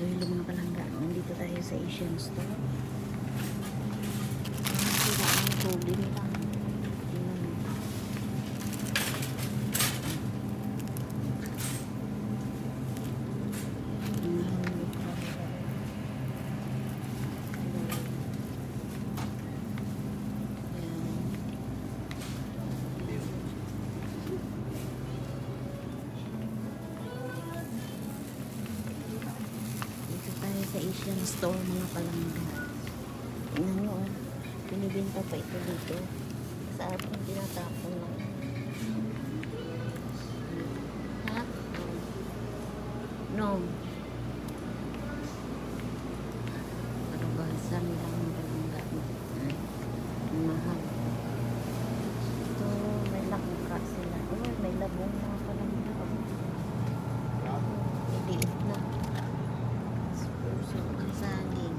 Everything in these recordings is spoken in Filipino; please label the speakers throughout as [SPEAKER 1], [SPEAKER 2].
[SPEAKER 1] So hello mga palangga, nandito tayo sa Asian store. Sila ang tubig nila. Sa Asian store mga palangga. Tingnan nyo, binibenta pa ito dito. Sa atin tinatapon lang. Ha? No. Karugasan lang mga palangga. Mahal. Ito, may langka sila. Oh, may labong mga palangga. Liit na. Saging.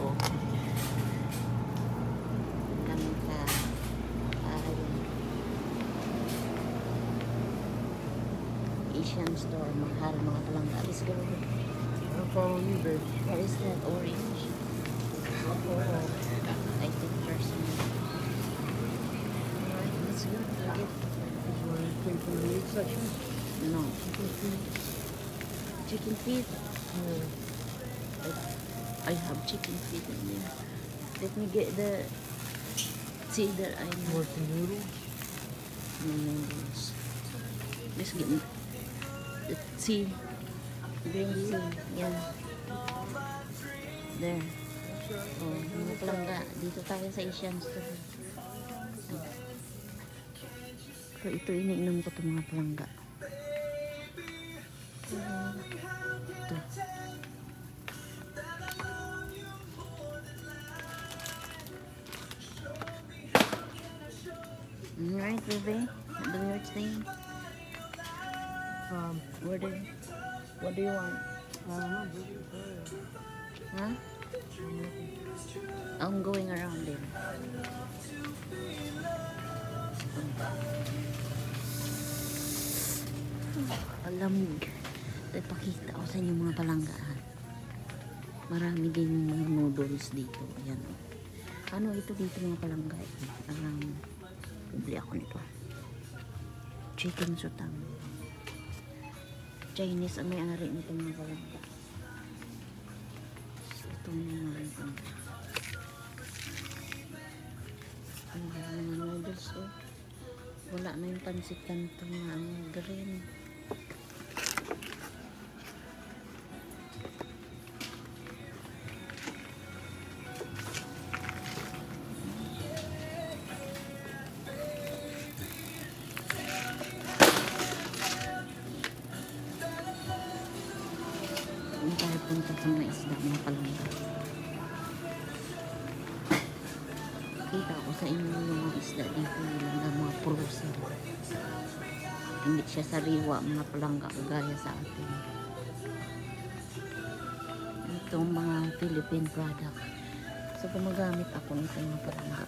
[SPEAKER 1] Oh. Langka. Asian store. Mahal mga palangga. Let's go.
[SPEAKER 2] I'll follow you, babe.
[SPEAKER 1] What is that? Orange? Oh. I think personally. Alright, let's go.
[SPEAKER 2] Is there anything from the meat section?
[SPEAKER 1] No.
[SPEAKER 2] Chicken feet?
[SPEAKER 1] Chicken feet?
[SPEAKER 2] Yeah.
[SPEAKER 1] I have chicken feet in there. Let me get the see that I know.
[SPEAKER 2] More some noodles?
[SPEAKER 1] No noodles. Let's get the tea. Green tea. Yeah. There. Oh, mga palangga. Dito tayo sa Asian store. So, ito iniinom ko itong mga palangga. Ito. Alright, baby. Do your thing. What do you want?
[SPEAKER 2] I don't know, baby.
[SPEAKER 1] Huh? I'm going around there. Alamig. Ipakita ko sa inyo mga palanggaan. Marami din mga noodles dito. Ayan. Ano ito dito mga palangga? Bibili ako nito. Chicken sutang. Chinese ang may-ari nito mga palangga. Itong mga ito. Ang mga noodles oh. Wala na yung pansit kanto na green. Tayo punta sa mga isda mga palangga. Kita ko sa inyo yung mga isda dito nilang mga frozen. Hindi siya sariwa mga palangga kagaya sa atin. Itong mga Philippine product. So gumagamit ako nito mga palangga.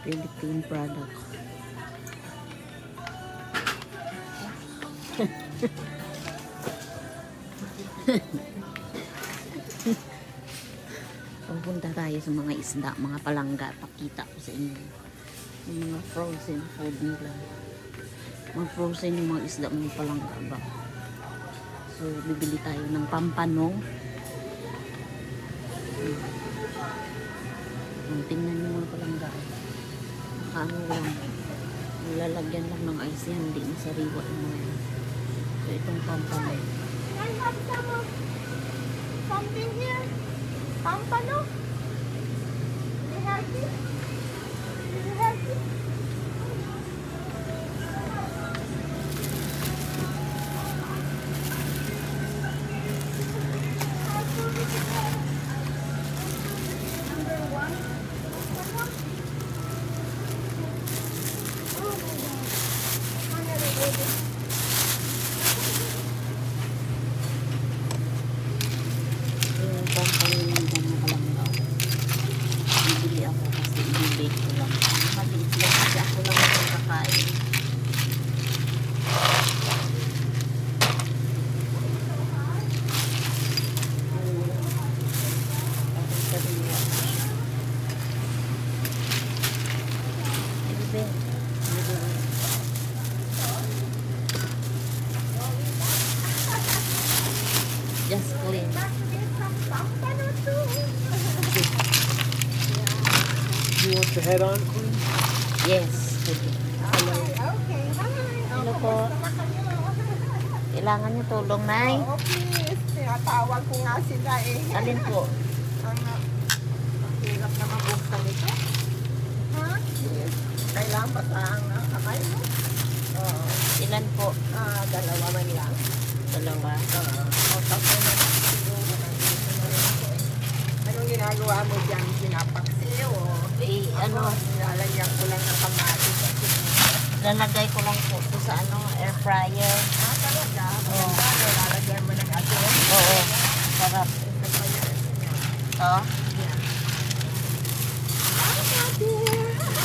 [SPEAKER 1] Philippine product. Pupunta tayo sa mga isda, mga palangga. Pakita ko sa inyo yung mga frozen food nila. Mga frozen yung mga isda, mga palangga ba. So bibili tayo ng pampanong. Tingnan nyo mga palangga. Ano lang, nilalagyan lang ng ice yan, hindi na sariwa yung mga yan. So itong pampano.
[SPEAKER 3] Can I have some of something here? Pampano? Do you have this? Do you have this? Number one. Oh my God.
[SPEAKER 1] ako kasi i-bake ko lang. Maliit lang kasi ako lang ang kakain. Just clean.
[SPEAKER 2] You want the head on, Queen?
[SPEAKER 1] Yes.
[SPEAKER 3] Okay.
[SPEAKER 1] Hello po. Kailangan niyo tulong, Nay?
[SPEAKER 3] Oo, please. Tinatawag ko nga sila eh.
[SPEAKER 1] Alin po?
[SPEAKER 3] Ang hirap na mabuksan ito. Ha? Yes. Kailangan pa sa kamay mo? Oo.
[SPEAKER 1] Ilan po?
[SPEAKER 3] Dalawa man lang.
[SPEAKER 1] Dalawa.
[SPEAKER 3] O, tapos na siguro. Nandito na rin ako eh. Anong ginagawa mo dyan? Pinapaksi o? Nilalagyan ko lang ng kamatis.
[SPEAKER 1] Lalagay ko lang po ito sa air fryer.
[SPEAKER 3] Talaga?
[SPEAKER 1] Oo.
[SPEAKER 3] Maganda. Lalagyan mo ng asin.
[SPEAKER 1] Oo. Sarap.
[SPEAKER 3] Ito pa yan.
[SPEAKER 1] Ito.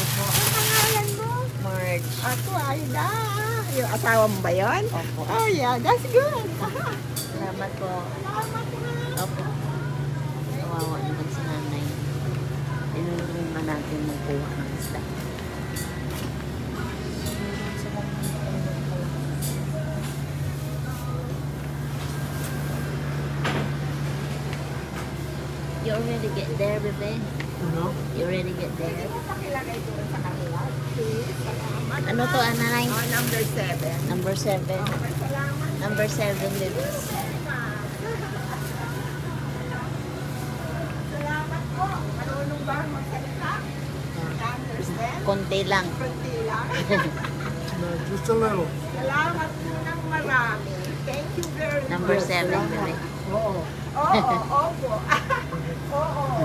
[SPEAKER 3] Ang pangalan mo?
[SPEAKER 1] Merge.
[SPEAKER 3] Ako, Aida. Yung asawa mo ba yun?
[SPEAKER 1] Opo.
[SPEAKER 3] Oh, yeah. That's good.
[SPEAKER 1] Salamat po.
[SPEAKER 3] Salamat na.
[SPEAKER 1] Opo. Kawawa naman si nanay. Tinulungan natin magkuha ng isda. You already get there, bebe?
[SPEAKER 2] No?
[SPEAKER 1] You already get there?
[SPEAKER 3] Pakilagay ko rin sa kanila. Please. Salamat.
[SPEAKER 1] Ano to, anay?
[SPEAKER 3] Oh, number 7.
[SPEAKER 1] Number 7.
[SPEAKER 3] Salamat.
[SPEAKER 1] Number 7, bebe.
[SPEAKER 3] Salamat po. Marunong ba magsalita? Understand?
[SPEAKER 1] Konti lang.
[SPEAKER 3] Kunti lang.
[SPEAKER 2] No, just a little.
[SPEAKER 3] Salamat po ng marami. Thank you very much.
[SPEAKER 1] Number 7, bebe.
[SPEAKER 2] Oo.
[SPEAKER 3] Oo, opo. Oo.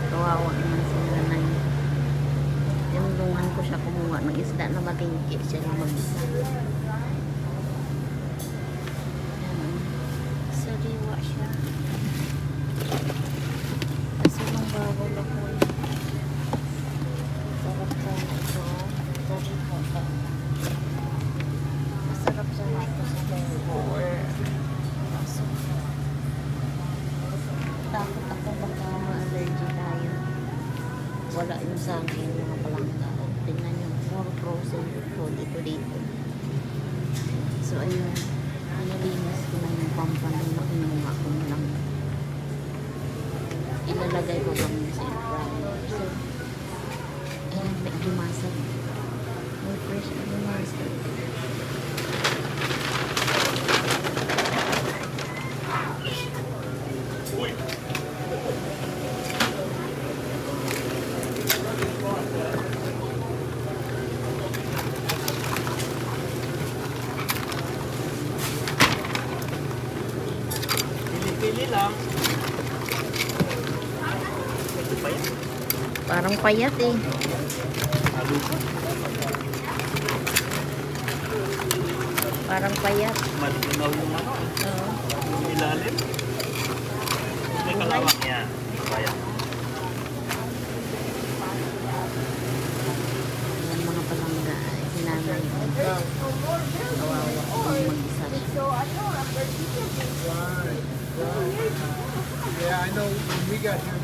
[SPEAKER 1] Kawawa naman si nanay. Tinulungan ko siya kumuha ng isda na malingki. Siya lang mag-isa. Ayan, sariwa siya. Kasi nung bawal ako eh. Sarap sana ito. Sariwa ka. Masarap sana ito sa buko or aso. Takot ako baka ma-allergy tayo. Wala yung sa akin mga palangga. Tingnan nyo, more frozen food dito. So ayun, nilinis ko na yung pampano na kinuha ko na lang. Ilalagay ko lang sa air fryer. So, ayun, may dumasag. May fresh na dumasag.
[SPEAKER 2] Pili-pili lang.
[SPEAKER 1] Parang payat eh.
[SPEAKER 2] Halo.
[SPEAKER 1] Parang payat.
[SPEAKER 2] Malinaw yung ano.
[SPEAKER 1] Oo.
[SPEAKER 2] Yung ilalim. May kalawak niya. Kaya.
[SPEAKER 1] Yan mga palangga ay sinanay ko. Kawawa kung mag-isa.
[SPEAKER 3] So, ano, number 2.
[SPEAKER 2] Right. Yeah, I know when we got here.